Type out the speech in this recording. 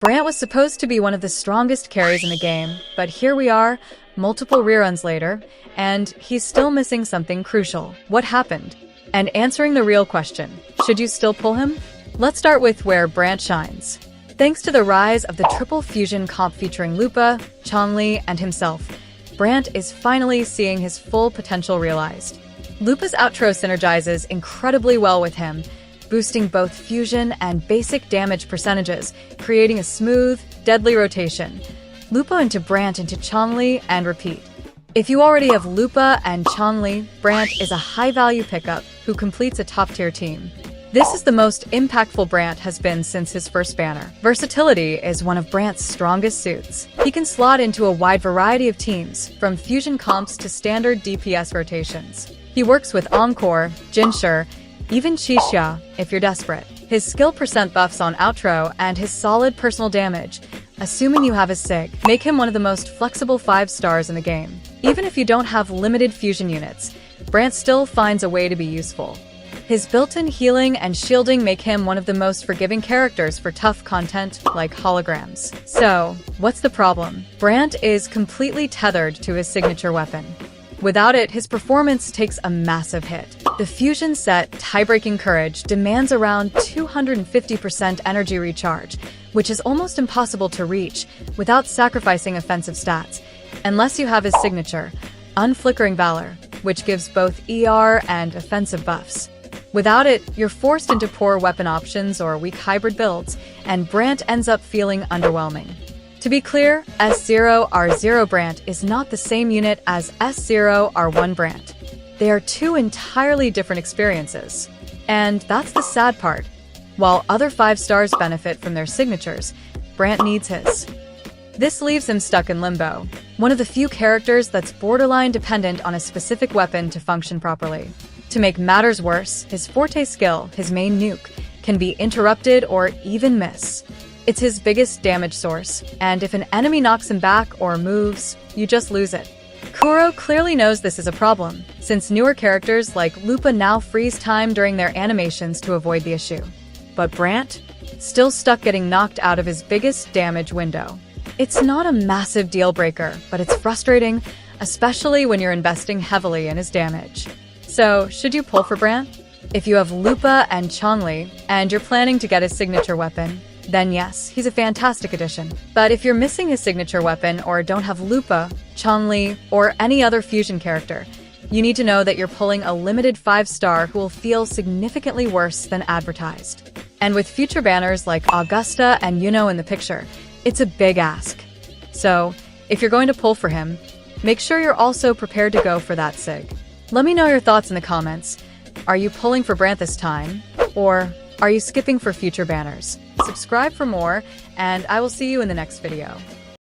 Brant was supposed to be one of the strongest carries in the game, but here we are, multiple reruns later, and he's still missing something crucial. What happened? And answering the real question, should you still pull him? Let's start with where Brant shines. Thanks to the rise of the triple fusion comp featuring Lupa, Chong-Li, and himself, Brant is finally seeing his full potential realized. Lupa's outro synergizes incredibly well with him, boosting both fusion and basic damage percentages, creating a smooth, deadly rotation. Lupa into Brant into Chong-Li and repeat. If you already have Lupa and Chong-Li, Brant is a high-value pickup who completes a top-tier team. This is the most impactful Brant has been since his first banner. Versatility is one of Brant's strongest suits. He can slot into a wide variety of teams, from fusion comps to standard DPS rotations. He works with Encore, Jinshi, even Qixia if you're desperate. His skill percent buffs on outro and his solid personal damage, assuming you have his SIG, make him one of the most flexible 5 stars in the game. Even if you don't have limited fusion units, Brant still finds a way to be useful. His built-in healing and shielding make him one of the most forgiving characters for tough content like holograms. So, what's the problem? Brant is completely tethered to his signature weapon. Without it, his performance takes a massive hit. The fusion set, Tie-Breaking Courage, demands around 250% energy recharge, which is almost impossible to reach without sacrificing offensive stats, unless you have his signature, Unflickering Valor, which gives both ER and offensive buffs. Without it, you're forced into poor weapon options or weak hybrid builds, and Brant ends up feeling underwhelming. To be clear, S0R0 Brant is not the same unit as S0R1 Brant. They are two entirely different experiences. And that's the sad part. While other 5 stars benefit from their signatures, Brant needs his. This leaves him stuck in limbo, one of the few characters that's borderline dependent on a specific weapon to function properly. To make matters worse, his forte skill, his main nuke, can be interrupted or even miss. It's his biggest damage source, and if an enemy knocks him back or moves, you just lose it. Kuro clearly knows this is a problem, since newer characters like Lupa now freeze time during their animations to avoid the issue. But Brant? Still stuck getting knocked out of his biggest damage window. It's not a massive deal breaker, but it's frustrating, especially when you're investing heavily in his damage. So, should you pull for Brant? If you have Lupa and Chong-Li, and you're planning to get his signature weapon, then yes, he's a fantastic addition. But if you're missing his signature weapon or don't have Lupa, Chong-Li, or any other fusion character, you need to know that you're pulling a limited 5-star who will feel significantly worse than advertised. And with future banners like Augusta and Yuno in the picture, it's a big ask. So, if you're going to pull for him, make sure you're also prepared to go for that SIG. Let me know your thoughts in the comments. Are you pulling for Brant this time? Or are you skipping for future banners? Subscribe for more, and I will see you in the next video.